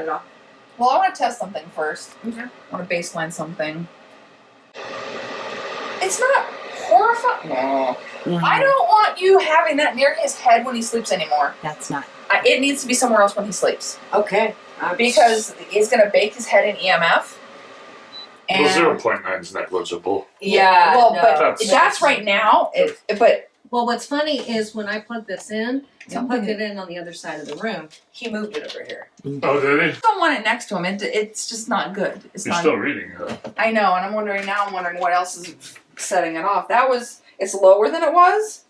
it off. Well, I want to test something first. Okay. I want to baseline something. It's not horrifying. I don't want you having that near his head when he sleeps anymore. That's not. It needs to be somewhere else when he sleeps. Okay. Because he's going to bake his head in EMF. And Well, 0.9 is negligible. yeah, well, no. but that's right now. But Well, what's funny is when I plugged this in, I plugged it in on the other side of the room. He moved it over here. Oh, did he? I don't want it next to him. It's just not good. It's You're not. still reading it. I know, and I'm wondering what else is setting it off. It's lower than it was.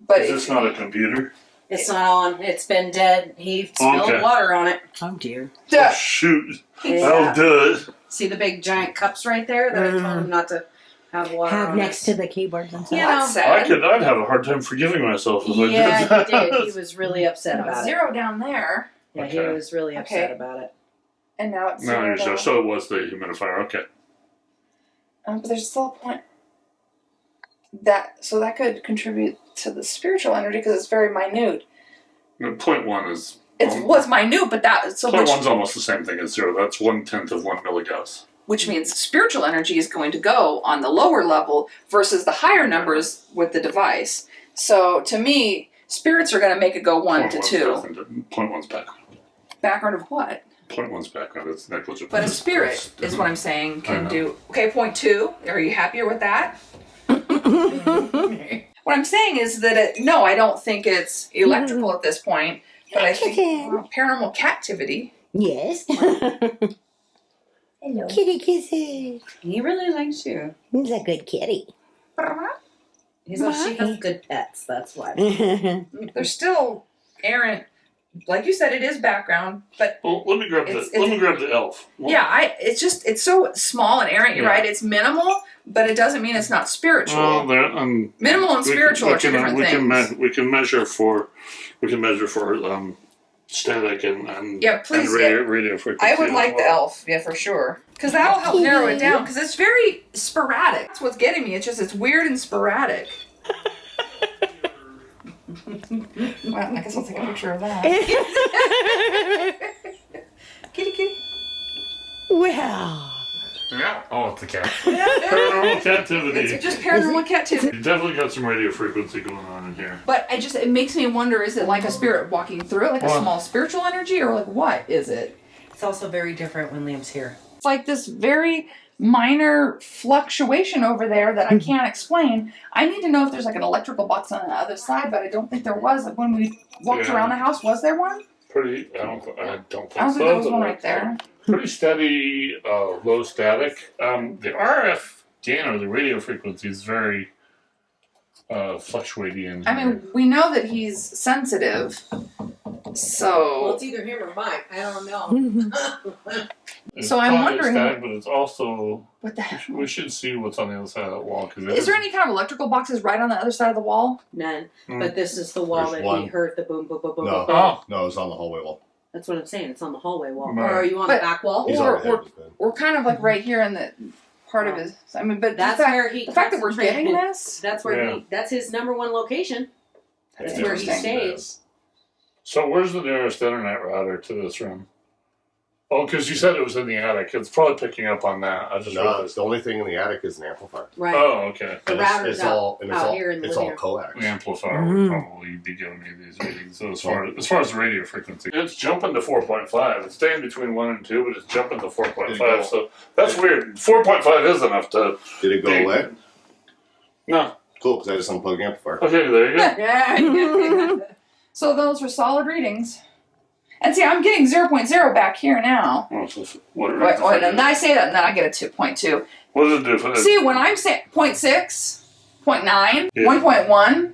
But Is this not a computer? It's not on. It's been dead. He spilled water on it. Oh dear. Oh, shoot. Yeah. That'll do it. See the big giant cups right there that I told him not to have water Have on next it. to the keyboards and stuff. You know, that's sad. I'd have a hard time forgiving myself if I did Yeah, that. he did. He was really upset about it. Zero down there, Yeah, he Okay. was really upset about it. and now it's No, zero you're down. so it was the humidifier. Okay. But there's still a point so that could contribute to the spiritual energy because it's very minute. No, 0.1 is... It was minute, but Point one's almost the same thing as 0. That's 1/10 of 1 milligauss. which means spiritual energy is going to go on the lower level versus the higher numbers with the device. So to me, spirits are going to make it go 1 to 2. 0.1's background. Background of what? 0.1's background. It's negligible. But a spirit is what I'm saying I can know. do. Okay, 0.2. Are you happier with that? What I'm saying is that no, I don't think it's electrical at this point. But I think paranormal captivity. Yes. Hello. Kitty kisses. He really likes you. He's a good kitty. She has good pets. That's why. They're still errant. Like you said, it is background, but Well, let me grab the elf. yeah, it's so small and errant. You're Yeah. right. It's minimal, but it doesn't mean it's not spiritual. Well, Minimal and spiritual are two different things. We can measure for static and Yeah, please, radio frequency. I would as like the well. elf, yeah, for sure. Because that'll help narrow it down, because it's very sporadic. That's what's getting me. It's weird and sporadic. Well, I guess I'll take a picture of that. Kitty, kitty. Well. Yeah. Oh, it's a cat. Paranormal captivity. It's just paranormal captivity. You definitely got some radio frequency going on in here. But it makes me wonder, is it like a spirit walking through it, like a small spiritual energy, or like what is it? It's also very different when Liam's here. It's like this very minor fluctuation over there that I can't explain. I need to know if there's like an electrical box on the other side, but I don't think there was. Like when we walked around the house, was there one? Pretty. I don't think I don't so. think there was one right there. Pretty steady, low static. The RF gain, or the radio frequency, is very fluctuating. I mean, we know that he's sensitive, so it's either him or Mike. I don't know. It's so I'm probably wondering static, but it's also what the hell. we should see what's on the other side of that wall. Is there any kind of electrical boxes right on the other side of the wall? None. Mm. But this is the wall There's that one. he heard the boom, boom, boom, boom, No. boom. Oh. No, it's on the hallway wall. That's what I'm saying. It's on the hallway wall. Right. Or are you on But- the back wall? He's Or- on the head of his bed. We're kind of like right here in the part of his. I mean, but That's the fact, where he. the fact that we're concentrated. getting this. That's where Yeah. that's his number one location. That's That's where he interesting. stays. So where's the nearest internet router to this room? Oh, because you said it was in the attic. It's probably picking up on that. I just No, realized. the only thing in the attic is an amplifier. Right. Oh, okay. The And router's it's all out here in the it's living all room. coax. The amplifier would probably be giving me these readings. So as far as the radio frequency, it's jumping to 4.5. It's staying between 1 and 2, but it's jumping to 4.5. So that's weird. 4.5 is enough to. Did it go away? No. Cool, because I just unplugged the amplifier. Okay, there you go. Yeah. So those were solid readings. And see, I'm getting 0.0 back here now. Oh, so what, Wait, and then I say that, and then I get a 2.2. what does it do for that? See, when I'm saying 0.6, 0.9, Yeah. 1.1,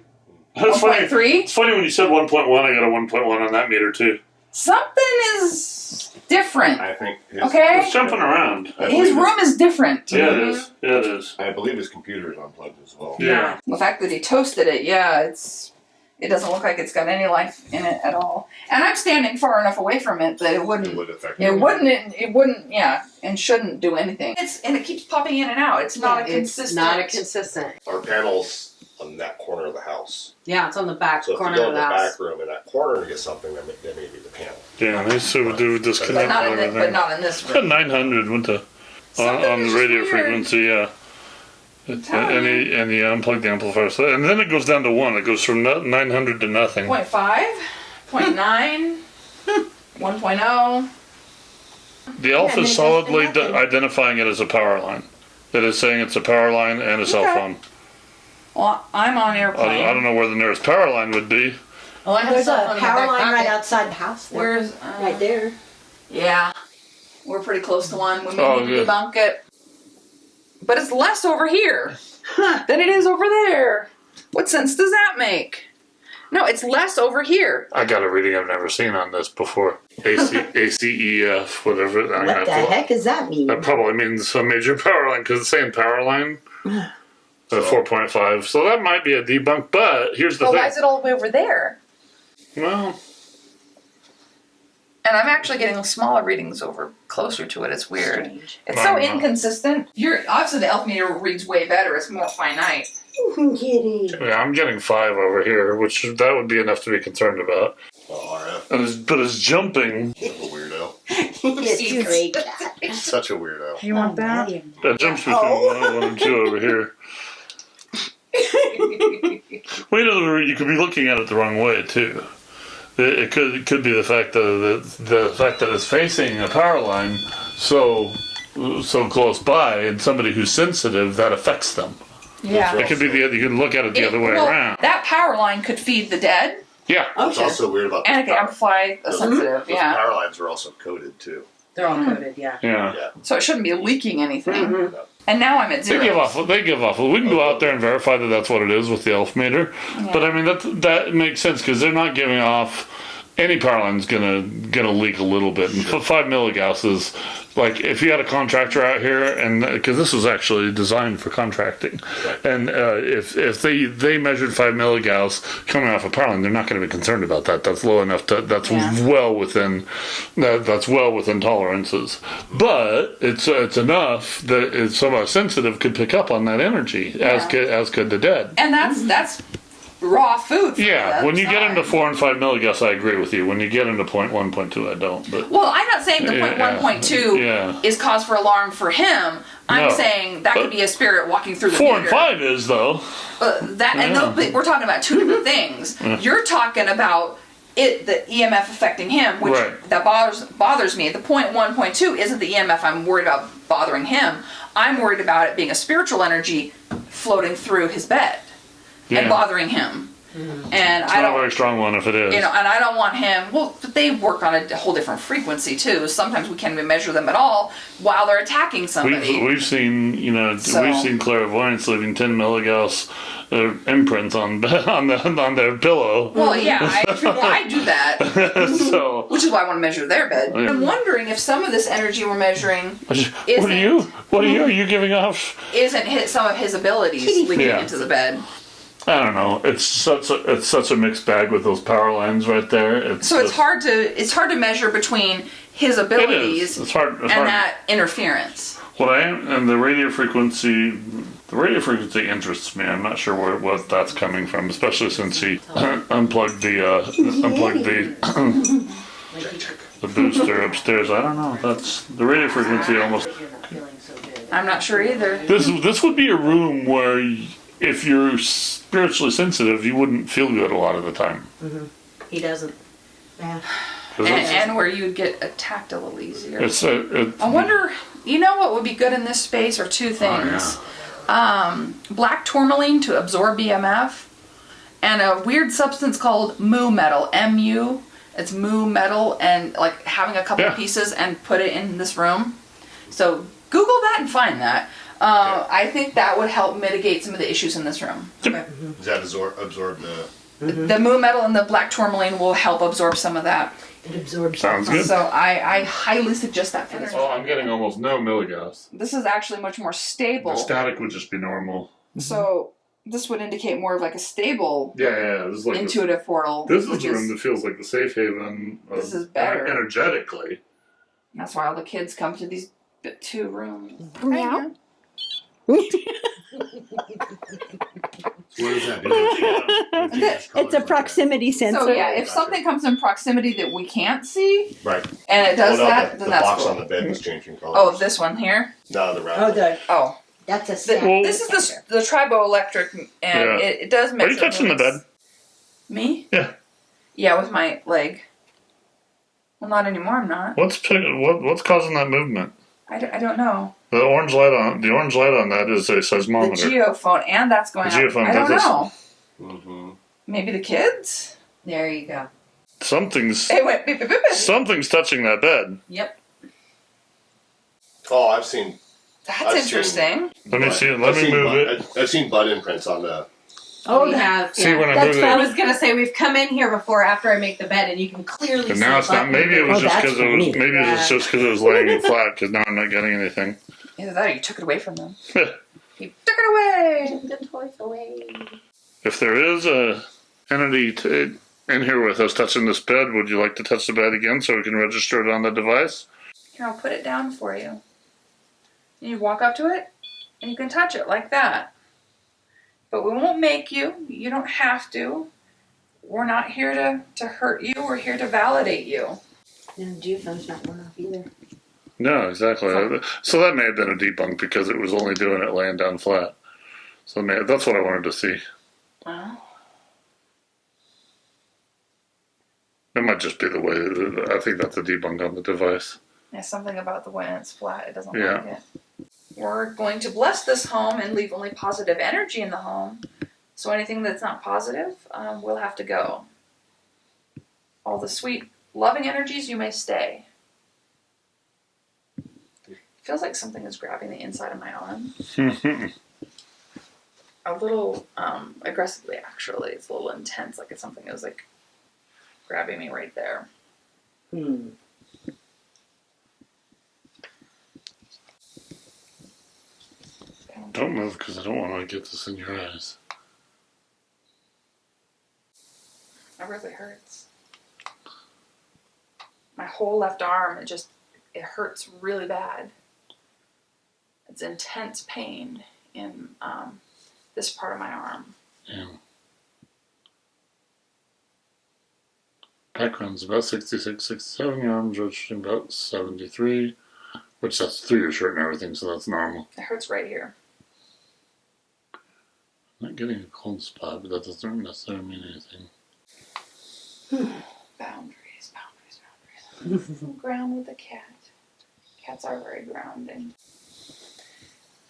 That's funny. 1.3, It's funny when you said 1.1, I got a 1.1 on that meter too. something is different. I think Okay? It's jumping around. His room is different. Yeah, it is. Yeah, it is. I believe his computer is unplugged as well. Yeah. The fact that he toasted it, it doesn't look like it's got any life in it at all. And I'm standing far enough away from it that it It wouldn't. would affect It wouldn't, and shouldn't do anything. And it keeps popping in and out. It's not a It's consistent. not a consistent. Our panel's on that corner of the house. Yeah, it's on the back So if you corner go of in the the house. back room in that corner to get something, that may be the panel. Yeah, they sort of do but disconnect not in everything. but not in this room. 900 went to on the Something's radio weird. frequency, yeah. telling And you unplug the amplifier, so, and then it goes down to 1. It goes from 900 to nothing. 0.5, 0.9, 1.0. The elf and then is it goes to solidly nothing. identifying it as a power line. It is saying it's a power line and a cell Okay. phone. Well, I'm on airplane. I don't know where the nearest power line would be. Oh, I have There's cell a phone in my power back line right pocket. outside the house. There. Where's Right there. Yeah, we're pretty close to one. We may Oh, need to good. debunk it, but it's less over here than it is over there. What sense does that make? No, it's less over here. I got a reading I've never seen on this before. ACEF, whatever. What the heck does that mean? That probably means a major power line because it's saying power line. 4.5. So that might be a debunk, but here's the But thing. why is it all the way over there? Well, And I'm actually getting smaller readings over closer to it. It's weird. Strange. It's I so don't know. inconsistent. Obviously the elf meter reads way better. It's more finite. Kitty. yeah, I'm getting 5 over here, which that would be enough to be concerned about. RF. But it's jumping. A weirdo. It's too great. Such a weirdo. You want that? That jumps between 1 and 2 over here. Well, you could be looking at it the wrong way too. It could be the fact that it's facing a power line so close by, and somebody who's sensitive, that affects them. Yeah. It could be you can look at it the other way around. That power line could feed the dead Yeah. What's Okay. also weird about and it those can power, amplify a sensitive. those Yeah. power lines are also coded too. They're all coded, yeah. Yeah. So it shouldn't be leaking anything. Mm-hmm. And now I'm at They give 0. off. They give off. We can go out there and verify that that's what it is with the elf meter. But I mean that makes sense because they're not giving off. Any power line's gonna leak a little bit, and 5 milligauss is like if you had a contractor out here, and because this was actually designed for contracting, and if they measured 5 milligauss coming off a power line, they're not going to be concerned about that. That's low enough. That's well within tolerances. But it's enough that it's somewhat sensitive could pick up on that energy, as could the dead. And that's raw food. For Yeah, the when you get outside. into 4 and 5 milligauss, I agree with you. When you get into 0.1, 0.2, I don't. But Well, I'm not saying the Yeah, 0.1, 0.2 yeah. is cause for alarm for him. I'm No, saying that could but be a spirit walking through the 4 meter. and 5 is though. We're talking about two different things. You're talking about the EMF affecting him, which Right. that bothers me. The 0.1, 0.2 isn't the EMF I'm worried about bothering him. I'm worried about it being a spiritual energy floating through his bed and Yeah. bothering him. And It's I not a don't, very strong one if it is. and I don't want him. Well, they work on a whole different frequency too. Sometimes we can't even measure them at all while they're attacking somebody. We've seen So- we've seen clairvoyants leaving 10 milligauss imprints on their pillow. Well, yeah, I do that, So which is why I want to measure their bed. Yeah. I'm wondering if some of this energy we're measuring what are you? What are you? Are you giving off? isn't some of his abilities leaking Yeah. into the bed. I don't know. It's such a mixed bag with those power lines right there. So it's hard to measure between his It abilities is. It's hard. It's and hard. that interference. What I am, and the radio frequency interests me. I'm not sure what that's coming from, especially since he unplugged the booster upstairs. I don't know. That's the radio frequency almost. I'm not sure either. This would be a room where if you're spiritually sensitive, you wouldn't feel good a lot of the time. He doesn't. Yeah. 'Cause And where you'd get attacked a little easier. it's I wonder, you know what would be good in this space are two things. Black tourmaline to absorb EMF, and a weird substance called mu metal, MU. It's mu metal, and like having a couple Yeah. pieces and put it in this room. So Google that and find that. I think that would help mitigate some of the issues in this room. Does that absorb the? The mu metal and the black tourmaline will help absorb some of that. It absorbs. Sounds good. So I highly suggest that for this Oh, room. I'm getting almost no milligauss. This is actually much more stable. The static would just be normal. So this would indicate more of like a stable Yeah. This is like intuitive portal. this is which the room that feels like the safe haven. This is better. energetically. That's why all the kids come to these two rooms. Meow. What does that do? It's a proximity sensor. So yeah, if something comes in proximity that we can't see, Right. and it does Oh, no, that, then the that's box cool. on the bed was changing colors. Oh, this one here. No, the Oh, round. Oh, that's a the, stack. Well- this is the triboelectric, and Yeah. it does measure. Are you touching the movements. bed? Me? Yeah. Yeah, with my leg. Well, not anymore. I'm not. What's causing that movement? I don't know. The orange light on that is a The seismometer. geophone, and that's going The up. geophone I don't does this. know. Mm-hmm. Maybe the kids. There you go. Something's It went beep beep beep. beep. something's touching that bed. Yep. Oh, I've seen. That's I've interesting. Let me see. Let I've me seen move butt- it. I've seen butt imprints on the. Oh, We have. See yeah. when I That's move I it. was gonna say we've come in here before after I make the bed, and you can clearly And see. now it's not. button Maybe it was Oh, just that's because it was. funny. Maybe it was just because it was laying it flat. Because now I'm not getting anything. Either that or you took it away from them. You took it away. the toys away. If there is a entity in here with us touching this bed, would you like to touch the bed again so we can register it on the device? Here, I'll put it down for you. And you walk up to it, and you can touch it like that. But we won't make you. You don't have to. We're not here to hurt you. We're here to validate you. And the geophone's not going off either. No, exactly. So that may have been a debunk because it was only doing it laying down flat. So that's what I wanted to see. Well, It might just be the way. I think that's a debunk on the device. there's something about the way it's flat. It doesn't Yeah. like it. We're going to bless this home and leave only positive energy in the home. So anything that's not positive will have to go. All the sweet, loving energies, you may stay. Feels like something is grabbing the inside of my arm. A little aggressively, actually. It's a little intense, like it's something that was like grabbing me right there. Don't move because I don't want to get this in your eyes. It really hurts. My whole left arm, it hurts really bad. It's intense pain in this part of my arm. Yeah. Background's about 66, 67. Your arm's registering about 73, which that's through your shirt and everything, so that's normal. It hurts right here. I'm not getting a cold spot, but that doesn't necessarily mean anything. Boundaries. Ground with the cat. Cats are very grounding.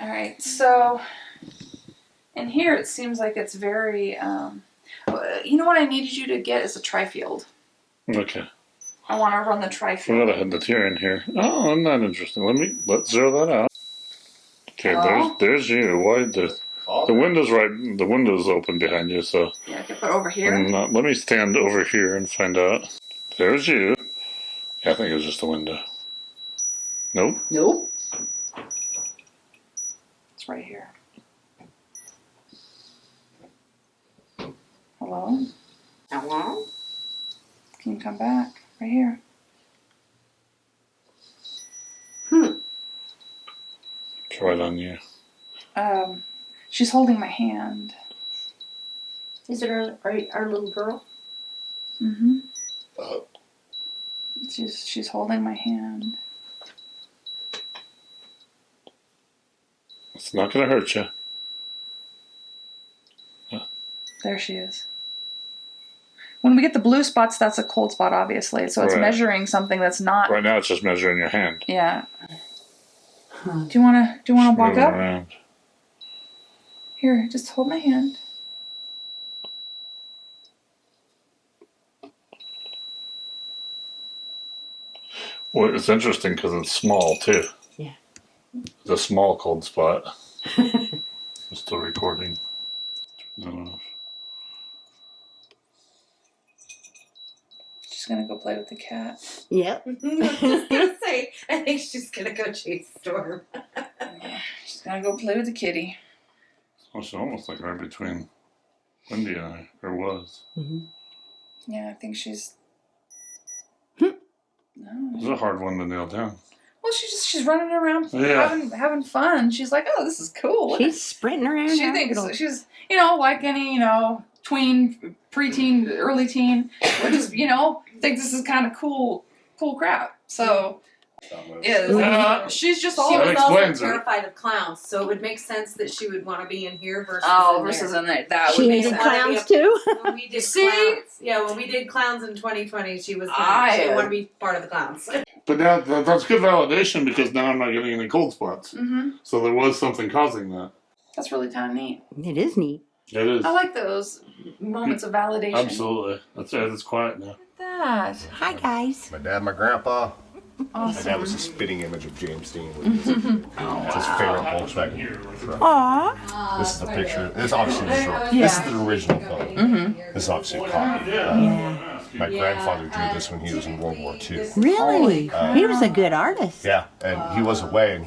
Alright, so in here it seems like it's very, you know what I needed you to get is a tri-field. Okay. I want to run the We tri-field. gotta have the tear in here. Oh, I'm not interested. Let's zero that out. Okay, Oh. there's you. Why the window's right? The window's open behind you, so Yeah, I can put over here. let me stand over here and find out. There's you. Yeah, I think it was just a window. Nope. Nope. It's right here. Hello? Hello? Can you come back? Right here. It's right on you. She's holding my hand. Is it our little girl? Mm-hmm. Uh, She's holding my hand. It's not gonna hurt you. There she is. When we get the blue spots, that's a cold spot, obviously. So it's Right. measuring something that's not. Right now, it's just measuring your hand. Yeah. Do you wanna walk Moving up? around. Here, just hold my hand. Well, it's interesting because it's small too. Yeah. It's a small cold spot. I'm still recording. Turn that off. She's gonna go play with the cat. Yep. I was just gonna say, I think she's gonna go chase Storm. She's gonna go play with the kitty. Oh, she's almost like right between Wendy and I, or was. Yeah, I think she's. It's No. a hard one to nail down. Well, she's running around Yeah. having fun. She's like, oh, this is cool. She's sprinting around. She having thinks a good she's. you know, like any, you know, tween, preteen, early teen, would just, you know, think this is kind of cool crap. So, she's just all She was also explains it. terrified of clowns, so it would make sense that she would want to be in here versus versus in there. in there. That She would make hated sense. clowns too? When we did See? clowns, when we did clowns in 2020, she was I- she didn't want to be part of the clowns. But now that's good validation because now I'm not getting any cold spots. Mm-hmm. So there was something causing that. That's really kind of neat. It is neat. It is. I like those moments of validation. Absolutely. It's quiet now. Look at that. Hi, guys. My dad, my grandpa. My Awesome. dad was a spitting image of James Dean. It's his favorite Volkswagen truck. Aw. This is the picture. This obviously is Yeah. this is the original photo. This is obviously a copy. Yeah. My grandfather drew this when he was in World War II. Really? He was a good artist. Yeah, and he was away, and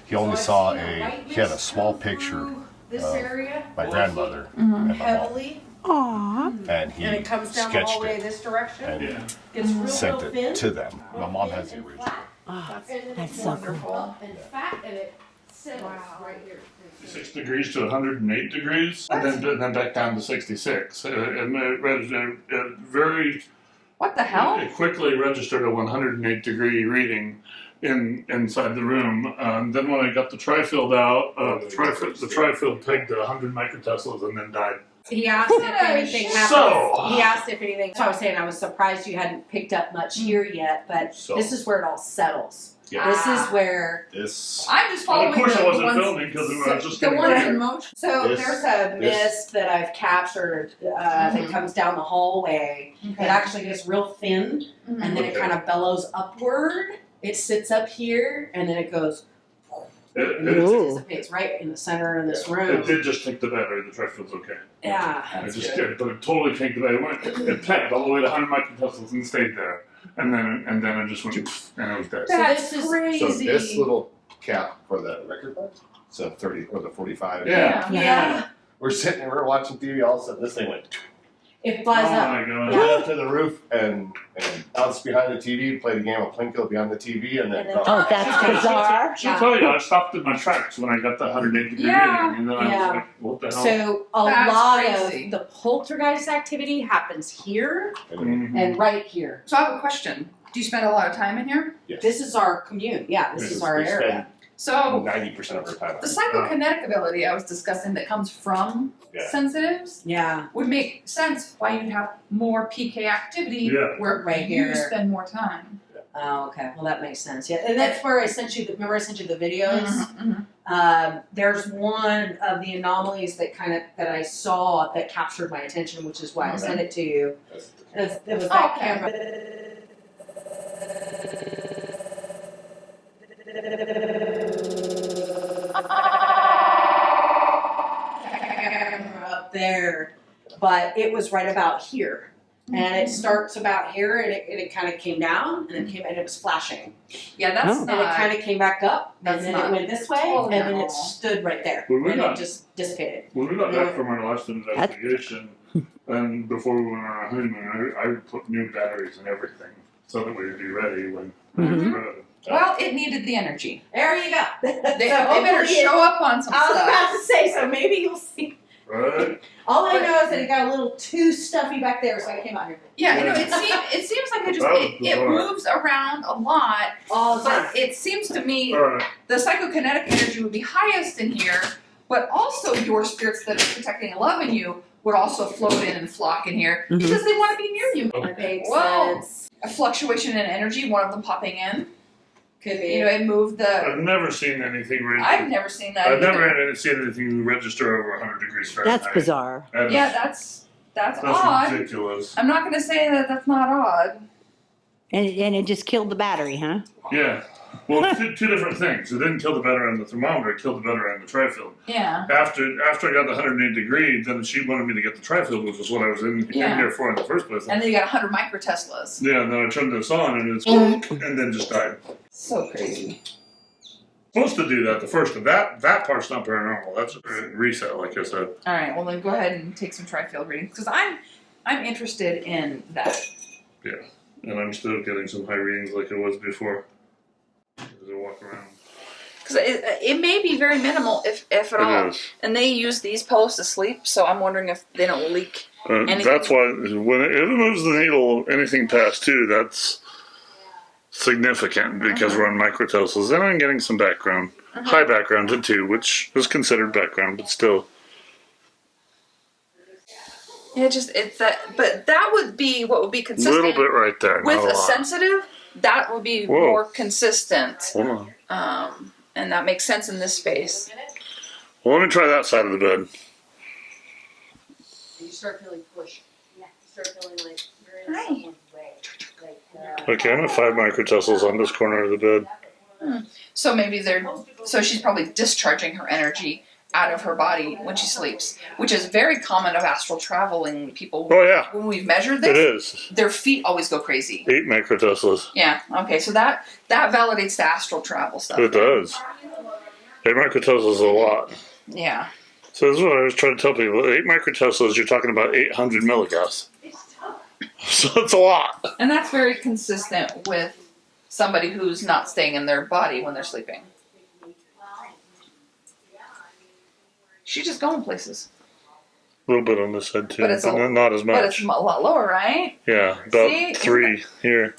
he only saw he had a small picture This of area my grandmother and my mom, heavily, Aw. and he and it comes down the sketched hallway it this direction. and Gets real, sent real it thin. to them. My mom has the original. That's so cool. And fat, and it settles right here. 6 degrees to 108 degrees, and then back down to 66. And it very What the hell? it quickly registered a 108 degree reading inside the room. Then when I got the tri-field out, the tri-field pegged to 100 microteslas and then died. He asked if anything happens. So- He asked if anything. So I was saying I was surprised you hadn't picked up much here yet, but So- this is where it all settles. Yeah. This is where This I'm just And following of course the I wasn't ones, filming because I was just the getting ones ready. in motion. So This- there's a this- mist that I've captured that comes down the hallway. It actually gets real thin, and then it Okay. kind of bellows upward. It sits up here, and then it goes. And It, it Ooh. dissipates right in the center of this it room. did just take the battery. The tri-field's okay. Yeah. It just did, but it totally tanked the battery. It pegged all the way to 100 microteslas and stayed there. And then it just went and it was dead. That's this is- crazy. so this little cap for the record box. So 30 or the 45. Yeah. Yeah. We're sitting there, we're watching TV. All of a sudden, this thing went It flies Oh up. my god. Yeah. right up to the roof and bounced behind the TV. Played a game of Plinko behind the TV, and then. Oh, that's bizarre. She'll tell you, I stopped in my tracks when I got the 108 degree Yeah. reading, and then I Yeah. was like, what the hell? So a That's lot crazy. of the poltergeist activity happens here Mhm. and right here. So I have a question. Do you spend a lot of time in here? Yes. This is our commune. Yeah, this is our We spend area. So 90% of our time. the psychokinetic ability I was discussing that comes from Yeah. sensitives Yeah. would make sense why you'd have more PK activity Yeah. where Right you here. spend more time. Oh, okay. Well, that makes sense. Yeah, and that's where I sent you. Remember, I sent you the videos. Mhm. There's one of the anomalies that I saw that captured my attention, which is why I sent it to you. It was that Okay. camera. Up there, but it was right about here, and it starts about here, and it kind of came down, and it was flashing, Yeah, that's Oh. and it not. kind of came back up, That's and then not it went this way, totally and then normal. it stood right there, Well, we're and not- it just dissipated. When we got back from our last investigation, and before we went on our honeymoon, I put new batteries in everything so that we would be ready when we Mhm. were ready. Well, it needed the energy. There you go. They better show up on some I was stuff. about to say, so maybe you'll see. Right? All I know is that it got a little too stuffy back there, so I came out here. Yeah, you know, it seems like it That was bizarre. moves around a lot, All the time. but it seems to me Alright. the psychokinetic energy would be highest in here, but also your spirits that are protecting and loving you would also float in and flock in here Mhm. because they want to be near you. That makes Whoa. sense. A fluctuation in energy, one of them popping in. Could be. You know, it moved the. I've never seen anything I've never seen that. I've either. never seen anything register over 100 degrees Fahrenheit. That's bizarre. That is- Yeah, that's odd. ridiculous. I'm not going to say that that's not odd. And it just killed the battery, huh? Yeah. Well, two different things. It didn't kill the battery on the thermometer, it killed the battery on the tri-field. Yeah. After I got the 108 degree, then she wanted me to get the tri-field, which is what I was in here for in the first place. And then you got 100 microteslas. Yeah, and then I turned this on and it's and then just died. So crazy. Supposed to do that the first, that part's not paranormal. That's a reset, like I said. All right. Well, then go ahead and take some tri-field readings because I'm interested in that. And I'm still getting some high readings like it was before. As I walk around. Because it may be very minimal, if at all. is. And they use these pillows to sleep, so I'm wondering if they don't leak. Anything. That's why when it moves the needle anything past 2, that's significant because we're on microdoses. And I'm getting some background, high background to 2, which is considered background, but still. Yeah, it's that. But that would be what would be A consistent. little bit right there. With not a a lot. sensitive, that would be Whoa. more consistent. Hold on. And that makes sense in this space. Well, let me try that side of the bed. You start feeling pushed. Yeah. You start feeling like you're in Hi. someone's way. Like, Okay, I'm at 5 microtussles on this corner of the bed. So maybe so she's probably discharging her energy out of her body when she sleeps, which is very common of astral traveling people. Oh, yeah. When we've measured It this, is. their feet always go crazy. 8 microtussles. Yeah, okay, so that validates the astral travel stuff. It does. 8 microtussles is a lot. Yeah. So this is what I was trying to tell people. 8 microtussles, you're talking about 800 milligauss. So it's a lot. And that's very consistent with somebody who's not staying in their body when they're sleeping. She's just going places. A little bit on this side too, But it's not as much. But it's a lot lower, right? Yeah, about See? 3 here.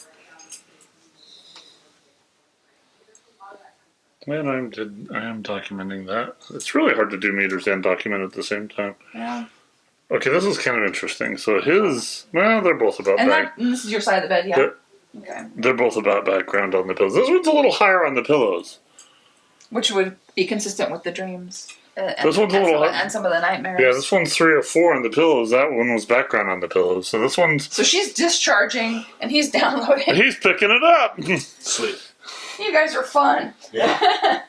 Man, I am documenting that. It's really hard to do meters and document at the same time. Yeah. Okay, this is kind of interesting. So they're both about And back. this is your side of the bed, yeah? They're, Okay. they're both about background on the pillows. This one's a little higher on the pillows. Which would be consistent with the dreams. This one's a little and some of the nightmares. Yeah, this one's 3 or 4 on the pillows. That one was background on the pillows. So this one's... So she's discharging, and he's downloading. He's picking it up. Sweet. You guys are fun. Yeah.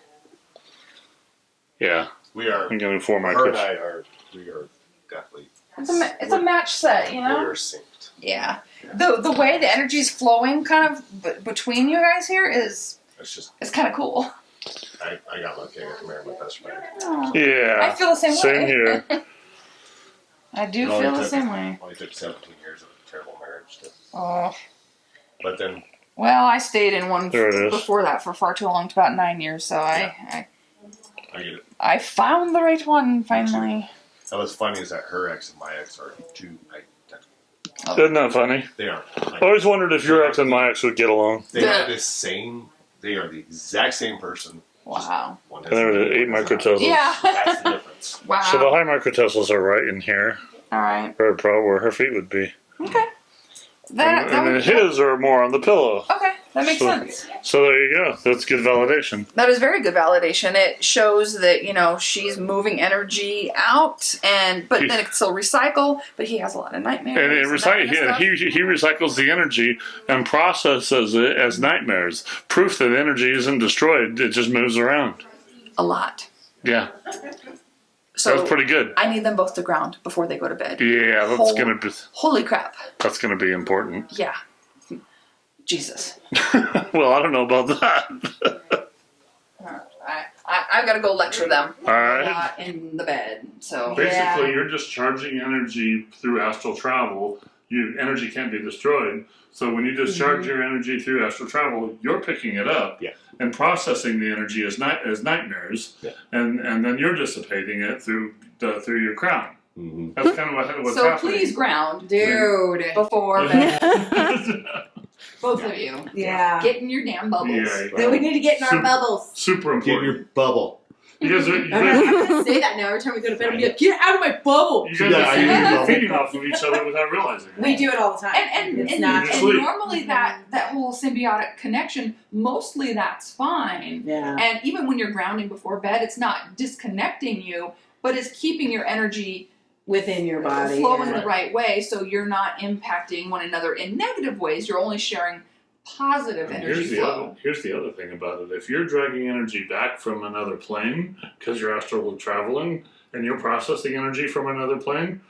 Yeah, We are. I'm getting 4 Her and micros. I are. We are definitely. It's a match set, you know? We're synced. Yeah. The way the energy's flowing kind of between you guys here is kind of cool. I got lucky. I got to marry my best friend. Aw. Yeah. I feel the same way. Same here. I do It only feel the took- same way. Only took 17 years of a terrible marriage. Oh. But then Well, I stayed in one There it is. before that for far too long, about 9 years, so I get it. I found the right one finally. And what's funny is that her ex and my ex are two identical. Isn't that funny? They are. I always wondered if your ex and my ex would get along. They are the same. They are the exact same person. Wow. One And there were 8 microtussles. Yeah. That's the difference. Wow. So the high microtussles are right in here, All right. or probably where her feet would be. Okay. That And then would, his are more on the pillow. okay. That makes So- sense. So there you go. That's good validation. That is very good validation. It shows that she's moving energy out, but then it can still recycle. But he has a lot of nightmares. And that kind of stuff. he recycles the energy and processes it as nightmares. Proof that energy isn't destroyed. It just moves around. A lot. Yeah, So that's pretty good. I need them both to ground before they go to bed. Yeah, Holy crap. that's gonna be important. Yeah. Jesus. Well, I don't know about that. I've got to go lecture them All right. in the bed. So Basically, you're discharging energy through astral travel. Energy can't be destroyed. So when you discharge your energy through astral travel, you're picking it up and processing the energy as nightmares, and then you're dissipating it through your crown. Mm-hmm. That's kind of what's so happening. please ground dude. before bed. Both of you. Yeah. Get in your damn bubbles. Yeah, Then we need to get in our bubbles. super Get important. your bubble. You guys I'm gonna say that now every time we go to bed. I'm gonna be like, get out of my bubble. are feeding off of each other without realizing it. We do it all the time. And It's not. Sleep. normally that whole symbiotic connection, mostly that's fine. Yeah. And even when you're grounding before bed, it's not disconnecting you, but it's keeping your energy Within your body. flowing yeah. the right way, so you're not impacting one another in negative ways. You're only sharing positive And energy flow. here's the other thing about it. If you're dragging energy back from another plane because you're astral traveling and you're processing energy from another plane,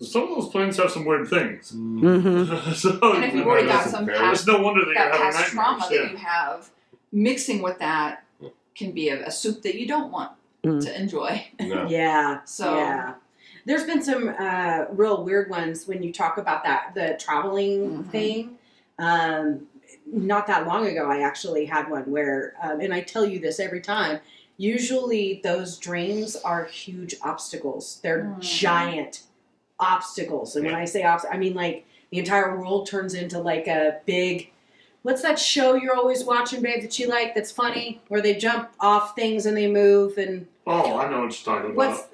some of those planes have some weird things. Mm-hmm. So, And if you've already got some it's past, no wonder that you're having past nightmares. trauma that you have, mixing with that can be a soup that you don't want to enjoy. No. Yeah. So Yeah. There's been some real weird ones when you talk about the traveling thing. not that long ago, I actually had one where, and I tell you this every time, usually those drains are huge obstacles. They're giant obstacles. And when I say obstacles, I mean like the entire world turns into like a big, what's that show you're always watching, babe, that you like that's funny? Where they jump off things and they move and... Oh, I know what you're talking about.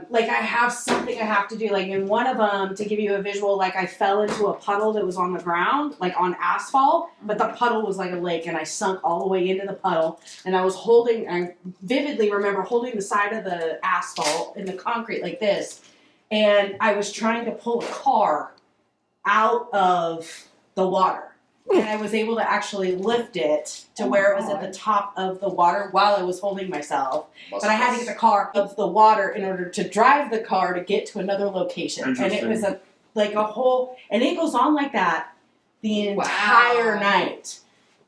Like I have something I have to do. Like in one of them, to give you a visual, like I fell into a puddle that was on the ground, like on asphalt, but the puddle was like a lake, and I sunk all the way into the puddle. And I was holding, I vividly remember holding the side of the asphalt in the concrete like this, and I was trying to pull a car out of the water. And I was able to actually lift it to where it was at the top of the water while I was holding myself. But I had to get the car of the water in order to drive the car to get to another location. And it was a whole, and it goes on like that the entire night.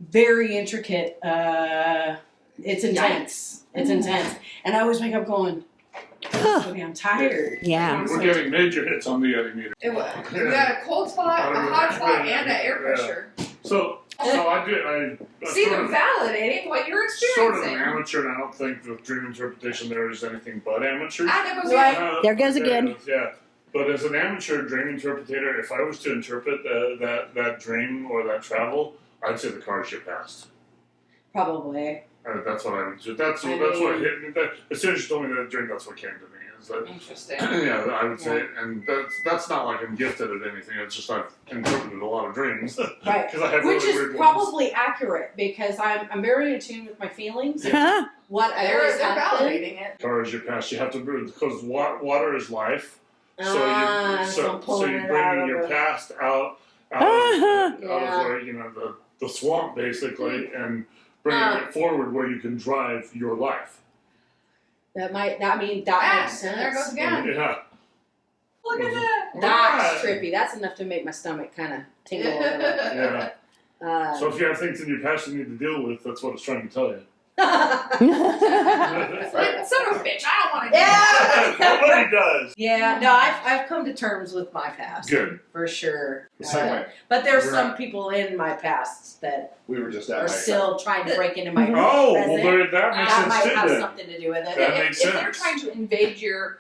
Very intricate. It's intense. It's intense. And I always wake up going, I'm tired. Yeah. We're getting major hits on the Meter. We got a cold spot, a hot spot, and an air pressure. So I See, they're validating what you're sort of experiencing. an amateur, and I don't think with dream interpretation there is anything but amateurs. There goes again. Yeah. But as an amateur dream interpreter, if I was to interpret that dream or that travel, I'd say the car's your past. Probably. That's what I would do. That's what hit me. As soon as you told me that dream, that's what came to me. Is that, Interesting. yeah, I would say, and that's not like I'm gifted at anything. It's just I've interpreted a lot of dreams. Right. Because I have Which really is weird probably accurate because I'm very in tune with my feelings. Huh? What I They're always have been. validating it. Car is your past. You have to because water is life. So I'm pulling you're it out bringing of your the- past out of where the swamp basically, and bringing it forward where you can drive your life. That makes sense. There goes again. Yeah. Look at that. That's trippy. That's enough to make my stomach kind of tingle a little. Yeah. So if you have things in your past you need to deal with, that's what it's trying to tell you. Son of a bitch, I don't want to do Yeah. Nobody does. Yeah, no, I've come to terms with my past. Good. For sure. The same way. But there's We're some not- people in my past that We were just at are my still trying to break into my Oh, well, present. that makes That sense might too. have Then. something to do with it. That makes if they're sense. trying to invade your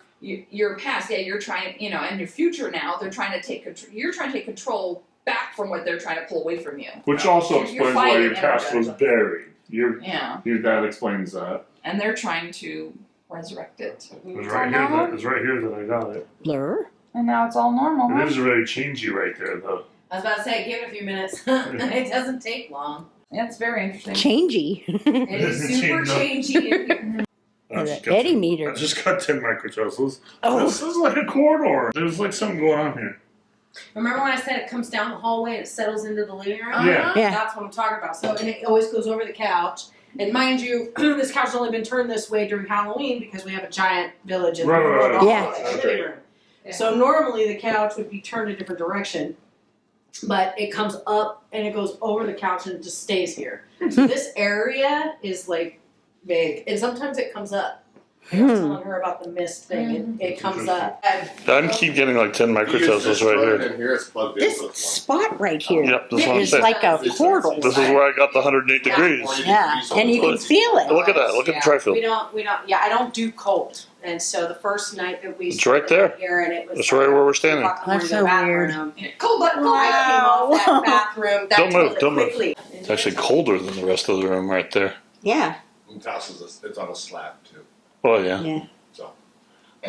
past, yeah, you're trying, and your future now, they're trying to take control. You're trying to take control back from what they're trying to pull away from you. Which also You're explains why fighting your past was energy. buried. Your Yeah, dad explains that. and they're trying to resurrect it. It was right here. It's right here that I got it. Blur. And now it's all normal. It is really changey right there, though. I was about to say, give it a few minutes. It doesn't take long. It's very interesting. Changey. It is super changey in here. I just The got eddy 10 meter. I just got 10 microjoules. Oh. This is like a corridor. There's like something going on here. Remember when I said it comes down the hallway and it settles into the living room? Yeah. Yeah. That's what I'm talking about. So, and it always goes over the couch. And mind you, this couch has only been turned this way during Halloween because we have a giant village in the Right, middle right, of the right. hallway, Yeah. the living room. So normally the couch would be turned a different direction, but it comes up and it goes over the couch and it just stays here. So this area is like big, and sometimes it comes up. I was telling her about the mist thing. It comes up. I keep getting like 10 You use this plug in here, it's plugged in, This so it's spot right here Yep, that's what I'm is saying. like a This portal. This is where I got the 108 Yeah. degrees. Yeah, and you can feel it. Look at that. Look at the tri-field. We don't, I don't do cold. And so the first night that we It's right there. here and it was That's right where we're standing. That's so weird. Cold button, cold I came off that bathroom. That Don't move, toilet don't move. quickly. It's actually colder than the rest of the room right there. Yeah, The house it's on a slab too. Oh, yeah. yeah. So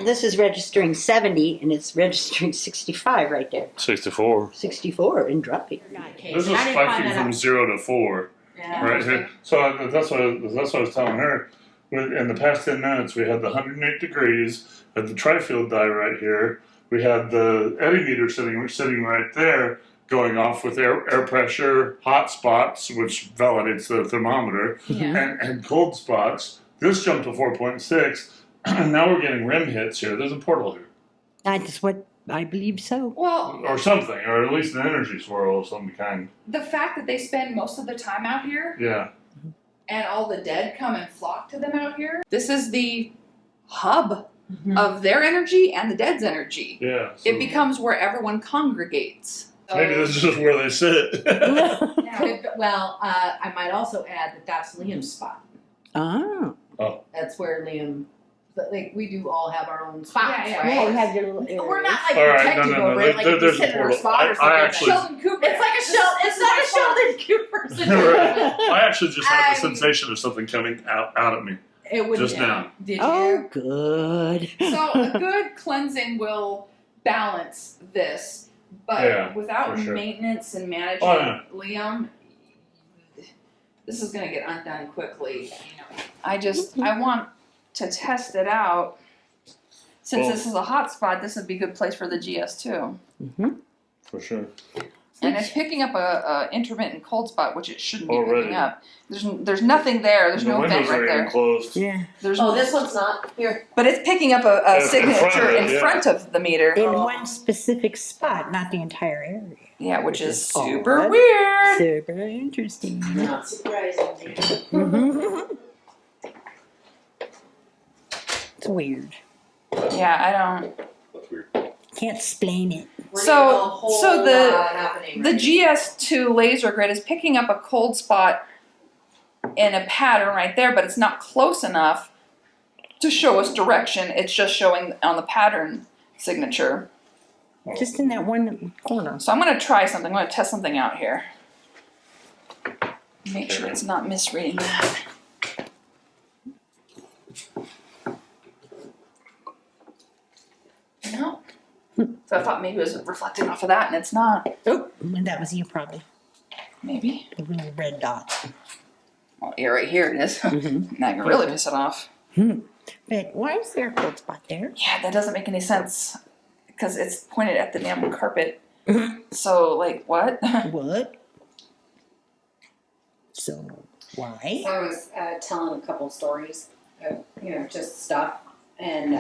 This is registering 70 and it's registering 65 right there. 64. 64 and dropping. This is spiking from 0 to 4 Yeah. right here. So that's what I was telling her. In the past 10 minutes, we had the 108 degrees, had the tri-field die right here. We had the eddy meter sitting right there, going off with air pressure, hot spots, which validates the thermometer, and cold spots. This jumped to 4.6, and now we're getting rim hits here. There's a portal here. That's what I believe so. Well, Or something, or at least an energy swirl of some kind. the fact that they spend most of their time out here Yeah. and all the dead come and flock to them out here, this is the hub of their energy and the dead's energy. Yeah. It becomes where everyone congregates. Maybe this is just where they sit. Well, I might also add that that's Liam's spot. Oh. That's where Liam. But like we do all have our own spots, Yeah, right? Yeah, you have your little areas. We're not like All right, protecting no. over it, like if we There's sit a in our portal. spot or I something. actually- Sheldon Cooper. It's like a It's not a Sheldon Cooper situation. I actually just had the I- sensation of something coming out at me. It would Just now. Did you? Oh, good. So a good cleansing will balance this, but Yeah, without for sure. maintenance and managing Oh, yeah. Liam, this is gonna get undone quickly. I want to test it out. Since this is a hot spot, this would be a good place for the GS2. Mm-hmm. For sure. And it's picking up a intermittent cold spot, which it shouldn't be Already. picking up. There's nothing there. There's The no vent windows right are even there. closed. Yeah. There's Oh, this one's not here. but it's picking up a It's in front signature of it, in yeah. front of the meter. In one specific spot, not the entire area. Yeah, which is is super odd. weird. Super interesting. Not surprising. Mhm. It's weird. Yeah, I don't. That's weird. Can't explain it. So the GS2 laser grid is picking up a cold spot in a pattern right there, but it's not close enough to show us direction. It's just showing on the pattern signature. Just in that one corner. So I'm going to try something. I'm going to test something out here. Make sure it's not misreading that. No. So I thought maybe it was reflecting off of that, and it's not. Oh, that was you probably. Maybe. The little red dot. Well, yeah, right here it is. Mhm. Now I can really piss it off. But why is there a cold spot there? Yeah, that doesn't make any sense because it's pointed at the damn carpet. So, like, what? What? So, why? I was telling a couple stories, just stuff, and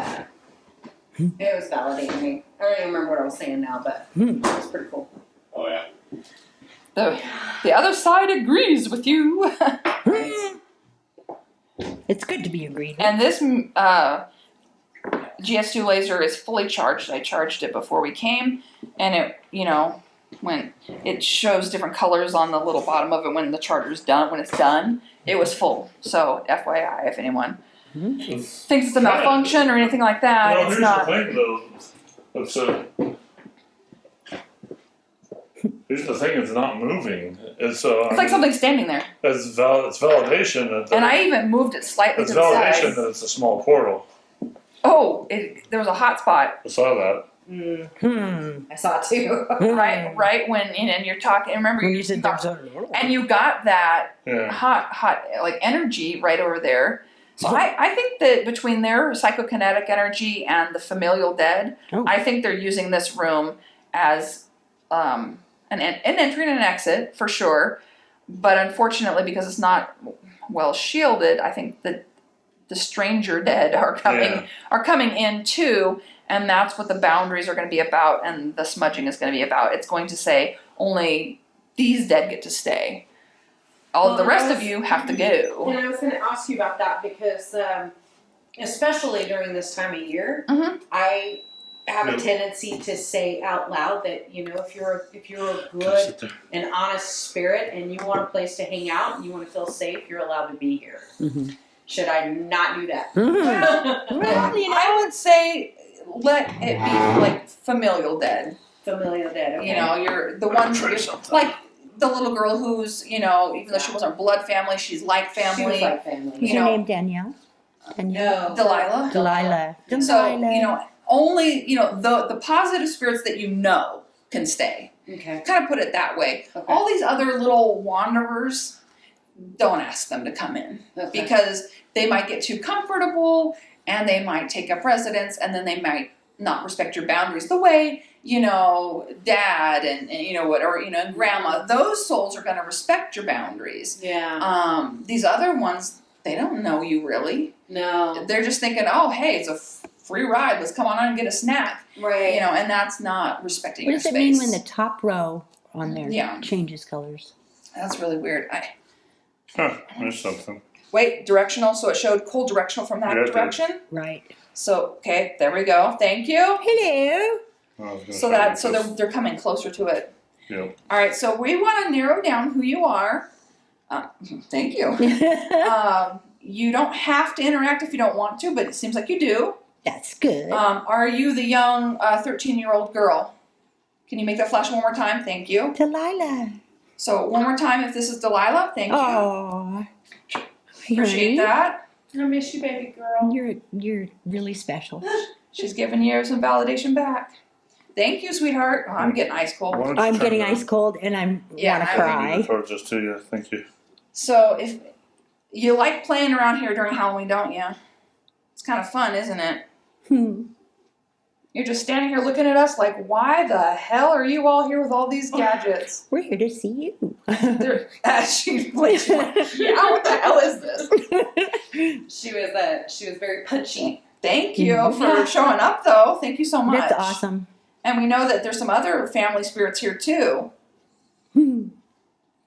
it was validating me. I don't even remember what I was saying now, but it was pretty cool. Oh yeah. The other side agrees with you. It's good to be agreed. And this GS2 laser is fully charged. I charged it before we came, and it, when it shows different colors on the little bottom of it when the charger's done, when it's done, it was full. So FYI, if anyone thinks it's a malfunction or anything like that, Well, it's here's not. the thing, though. Here's the thing: it's not moving. It's like something standing there. It's validation that. And I even moved it slightly It's to the validation side. that it's a small portal. Oh, there was a hot spot. I saw that. I saw it too. Right when and you're talking. Remember When you you said got- there's and you got that Yeah. hot like energy right over there. So I think that between their psychokinetic energy and the familial dead, I think they're using this room as an entry and an exit for sure. But unfortunately, because it's not well shielded, I think that the stranger dead are coming in too, and that's what the boundaries are going to be about, and the smudging is going to be about. It's going to say only these dead get to stay. All of the rest of you have to go. And I was going to ask you about that because, especially during this time of year, I have a tendency to say out loud that if you're a good and honest spirit and you want a place to hang out and you want to feel safe, you're allowed to be here. Should I not do that? I would say let it be like familial dead. Familial dead. Okay. You're the ones like the little girl who's even though she wasn't blood family, she's like family. She was like family. Is her name Danielle? No. Delilah. Delilah. So only the positive spirits that can stay. Okay. Kind of put it that way. Okay. All these other little wanderers, don't ask them to come in because they might get too comfortable and they might take up residence and then they might not respect your boundaries the way dad and and grandma. Those souls are going to respect your boundaries. Yeah. These other ones, they don't know you really. No. They're just thinking, oh hey, it's a free ride. Let's come on and get a snack. Right. And that's not respecting What your does it space. mean when the top row on there Yeah. changes colors? That's really weird. There's something. Wait, directional. So it showed cold directional from that Yeah, it did. direction. Right. So okay, there we go. Thank you. Hello. I was gonna So try that to so just- they're coming closer to it. Yep. All right, so we want to narrow down who you are. Thank you. You don't have to interact if you don't want to, but it seems like you do. That's good. Are you the young 13-year-old girl? Can you make that flash one more time? Thank you. Delilah. So one more time if this is Delilah. Thank you. Oh, Appreciate that. I miss you, baby girl. You're really special. She's giving you some validation back. Thank you, sweetheart. Oh, I'm getting ice cold. Why don't you I'm turn getting the- ice cold and I'm Yeah, wanna I- cry. Towards this to you. Thank you. So if you like playing around here during Halloween, don't you? It's kind of fun, isn't it? You're just standing here looking at us like, why the hell are you all here with all these gadgets? We're here to see you. She's like, yeah, what the hell is this? She was very punchy. Thank you for showing up, though. Thank you so much. That's awesome. And we know that there's some other family spirits here, too.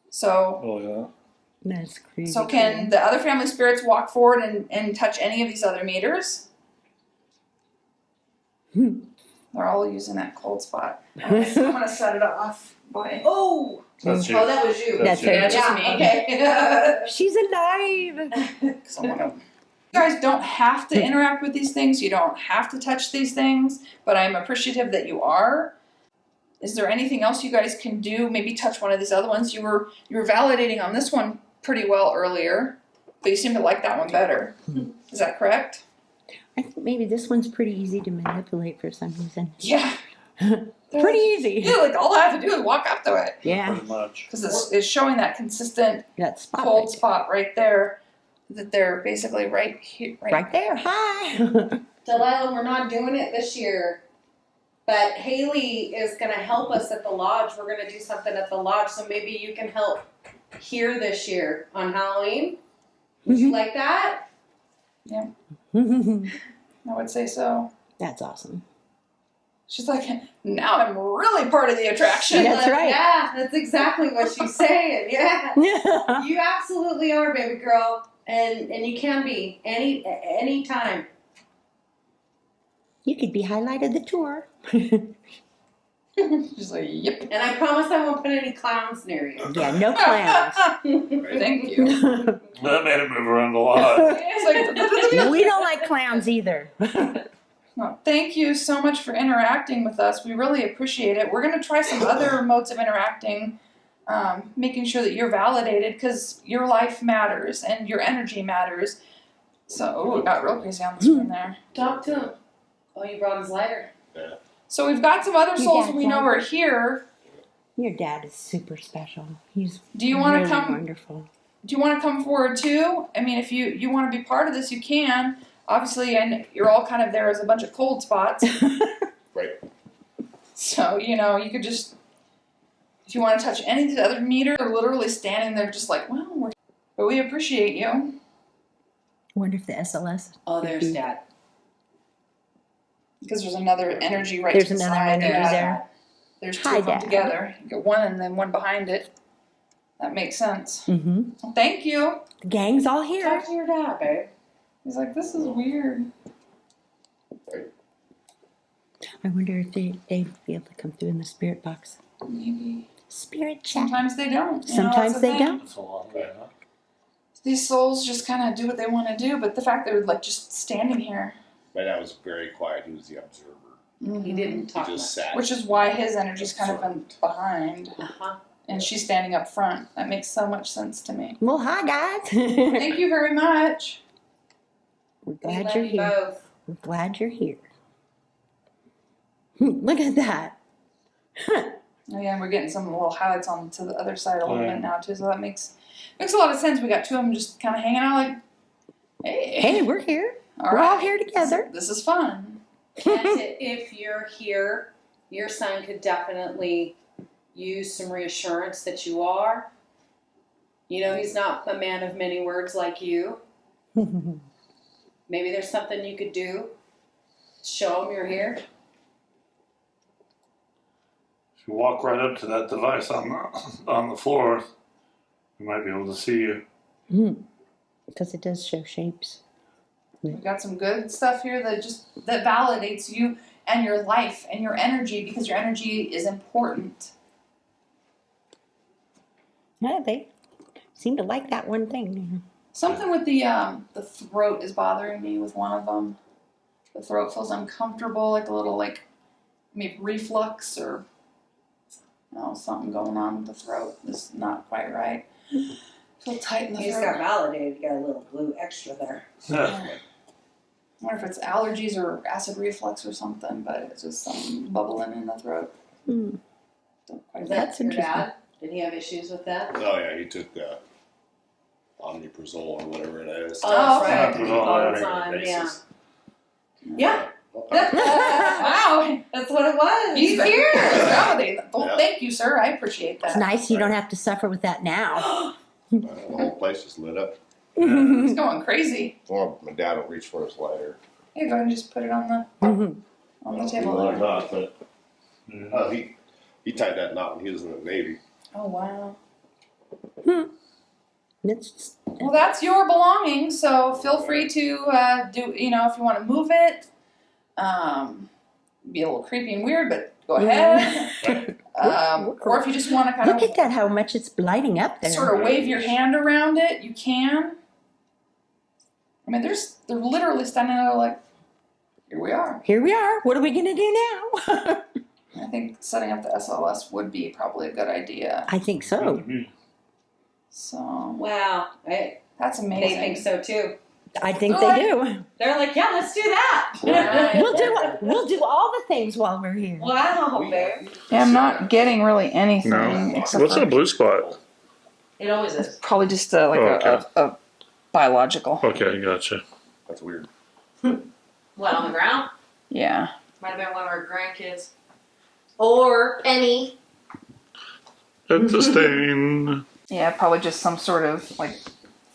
So, Oh yeah. That's crazy. so can the other family spirits walk forward and touch any of these other meters? They're all using that cold spot. I'm gonna set it off. Boy. Oh, That's you. oh, that was you. That's you. her. That's just me. Okay. She's alive. You guys don't have to interact with these things. You don't have to touch these things, but I'm appreciative that you are. Is there anything else you guys can do? Maybe touch one of these other ones. You were validating on this one pretty well earlier, but you seem to like that one better. Is that correct? I think maybe this one's pretty easy to manipulate for some reason. Yeah. Pretty easy. Yeah, like all I have to do is walk up to it. Yeah, Pretty much. Because it's showing that consistent that spot cold right spot right there. That they're basically right here. right there. Hi. Delilah, we're not doing it this year, but Haley is going to help us at the lodge. We're going to do something at the lodge, so maybe you can help here this year on Halloween. Would you like that? I would say so. That's awesome. She's like, now I'm really part of the attraction. That's Like, right. Yeah, that's exactly what she's saying. Yeah. You absolutely are, baby girl. And you can be any time. You could be highlight of the tour. She's like, yep. And I promise I won't put any clowns near you. Yeah, no clowns. Thank you. That made it move around a lot. It's like, We don't like clowns either. well, thank you so much for interacting with us. We really appreciate it. We're going to try some other modes of interacting, making sure that you're validated because your life matters and your energy matters. So, it got real crazy on the screen there. Talk to him. Oh, you brought his lighter. So we've got some other Your souls dad's we know on. are here. Your dad is super special. He's Do you want to really come? wonderful. Do you want to come forward too? I mean, if you want to be part of this, you can. Obviously, and you're all kind of there as a bunch of cold spots. Right. So, you could just, if you want to touch any of the other meters, they're literally standing there just like, well, but we appreciate you. Wonder if the SLS. Oh, there's Dad. Because there's another energy right There's to the another side. energy Yeah. there. There's two Hi, of them Dad. together. You get one and then one behind it. That makes sense. Mm-hmm. Well, thank you. The gang's all here. Talk to your dad, babe. He's like, this is weird. I wonder if they'd be able to come through in the spirit box. Maybe. Spirit chat. Sometimes they don't. Sometimes that's the they thing. don't. That's a long way, huh? These souls just kind of do what they want to do, but the fact they're like just standing here. My dad was very quiet. He was the observer. He didn't He talk just much. sat. Which is why his energy's kind of been behind, Uh-huh. and she's standing up front. That makes so much sense to me. Well, hi, guys. Thank you very much. We're We glad love you're you here. both. We're glad you're here. Look at that. Oh, yeah, and we're getting some little highlights on to the other side a little Right. bit now too, so that makes a lot of sense. We got two of them just kind of hanging out like, hey, Hey, we're here. all We're all right. here together. This is fun. And if you're here, your son could definitely use some reassurance that you are. He's not a man of many words like you. Maybe there's something you could do. Show him you're here. If you walk right up to that device on the floor, you might be able to see you. Because it does show shapes. We've got some good stuff here that validates you and your life and your energy because your energy is important. Yeah, they seem to like that one thing. Something with the throat is bothering me with one of them. The throat feels uncomfortable, like a little maybe reflux or something going on with the throat is not quite right. Feel tight in the He's throat. got validated. Got a little glue extra there. I wonder if it's allergies or acid reflux or something, but it's just something bubbling in the throat. Hmm. Don't quite That's Your interesting. dad? Did he have issues with that? Oh yeah, he took omeprazole or whatever it is. Oh, that's okay. right. Omeprazole All on the a time, yeah. basis. Yeah. Wow. That's what it was. He's here. Validated. Well, Yeah. thank you, sir. I appreciate It's that. nice you don't have to suffer with that now. The whole place is lit up. He's going crazy. Well, my dad will reach for his lighter. Here, go ahead and just put it on the table Well, there. not, but he tied that knot when he was in the Navy. Oh wow. It's, Well, that's your belongings, so feel free to do. If you want to move it, be a little creepy and weird, but go ahead. Or if you just want to kind look of at that, how much it's lighting up there. sort of wave your hand around it, you can. I mean, they're literally standing there like, here we are. Here we are. What are we going to do now? I think setting up the SLS would be probably a good idea. I think so. So Wow. that's amazing. They think so too. I think they do. They're like, yeah, let's do that. Right. We'll do all the things while we're here. Wow, babe. Yeah, I'm not getting really anything No. except What's for that blue spot? It always is. probably just Okay. a biological. Okay, gotcha. That's weird. What, on the ground? Yeah. Might have been one of our grandkids. Or Penny. It's a stain. Yeah, probably just some sort of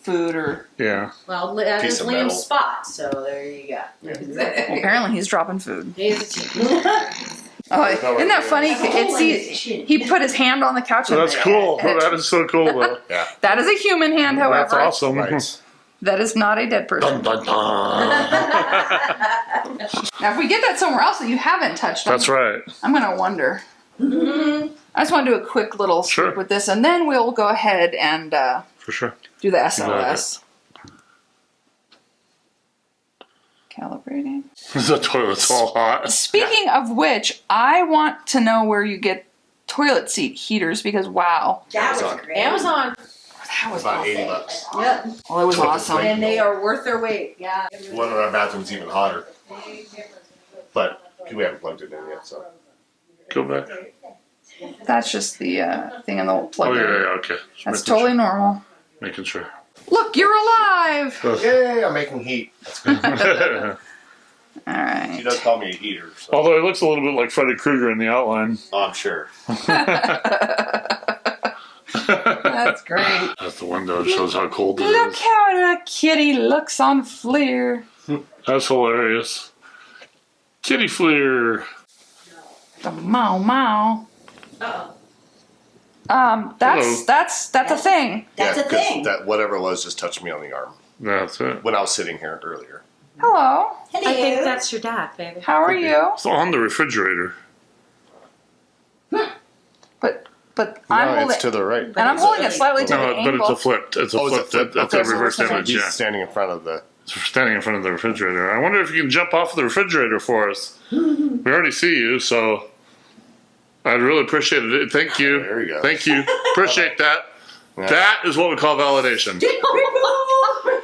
food or. Yeah. Well, that Piece is of metal. Liam's spot, so there you go. Well, apparently he's dropping food. He's a team. Oh, isn't that funny? He put his hand on the couch. And That's cool. That is so cool, though. Yeah. That is a human hand, however. That's awesome. Right. That is not a dead person. Dun, dun, dun. Now, if we get that somewhere else that you haven't touched, That's right. I'm gonna wonder. I just want to do a quick little Sure. sweep with this, and then we'll go ahead and For sure. do the SLS. Calibrating. The toilet's all hot. Speaking of which, I want to know where you get toilet seat heaters because wow, That was great. Amazon. that was About awesome. $80. Yep. Well, it was awesome. And they are worth their weight. Yeah. One of our bathrooms even hotter, but we haven't plugged it in yet. So Go back. That's just the thing in the plug. Oh, in. yeah, okay. Just That's making totally sure. normal. Making sure. Look, you're alive. yay! I'm making heat. That's good. All She right. does call me a heater. So Although it looks a little bit like Freddy Krueger in the outline. I'm sure. That's great. That's the window. It shows how cold it Look is. how the kitty looks on Fleer. That's hilarious. Kitty Fleer. The mow mow. Uh-oh. Hello. That's a thing. That's a 'cause thing. That whatever it was just touched me on the arm That's it. when I was sitting here earlier. Hello. Hello. I think that's your dad, baby. How are you? It's on the refrigerator. But I'm No, holding, it's to the right. and I'm holding it slightly to the No, but angle. it's a flipped. It's a Oh, it's a flipped. flipped. That's Okay, a so reverse we're image. He's Yeah. standing in front of the. It's standing in front of the refrigerator. I wonder if you can jump off the refrigerator for us. We already see you, so I'd really appreciate it. Thank you. There you go. Thank you. Appreciate that. Yeah. That is what we call validation.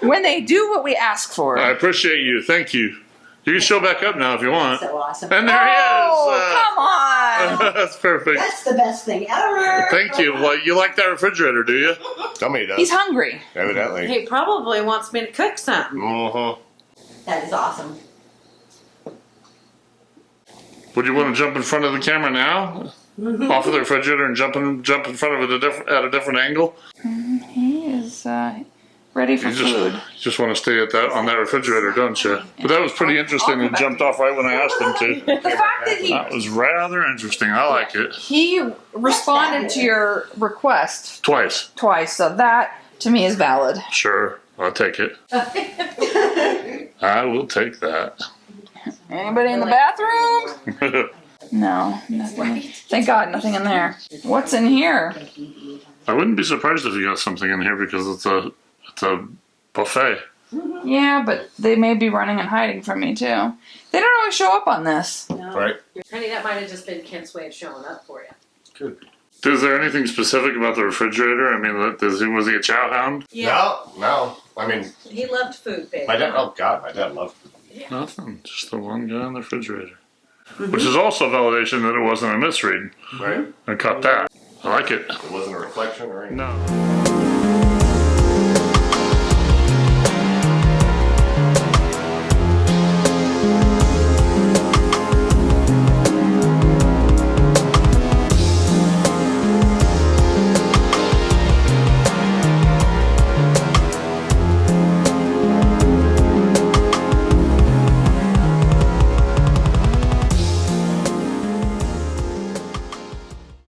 When they do what we ask for. I appreciate you. Thank you. You can show back up now if you want. So awesome. And there Oh, come on. he is. That's perfect. That's the best thing ever. Thank you. Well, you like that refrigerator, do you? Somebody does. He's hungry. Evidently. He probably wants me to cook something. Mm-hmm. That is awesome. Would you want to jump in front of the camera now? Off of the refrigerator and jump in front of it at a different angle? He is ready for food. You just want to stay at that on that refrigerator, don't you? But that was pretty interesting and jumped off right when I asked him to. The fact that That was rather interesting. I like it. he responded to your request Twice. twice, so that to me is valid. Sure. I'll take it. I will take that. Anybody in the bathroom? No, nothing. Thank God, nothing in there. What's in here? I wouldn't be surprised if you got something in here because it's a buffet. Yeah, but they may be running and hiding from me too. They don't always show up on this. No. Right? Honey, that might have just been Kent's way of showing up for you. Good. Is there anything specific about the refrigerator? I mean, was he a chow hound? No. I mean, He loved food, baby. my dad loved food. Nothing. Just the one guy in the refrigerator. Which is also validation that it wasn't a misread. Right? I caught that. I like it. It wasn't a reflection or anything. No.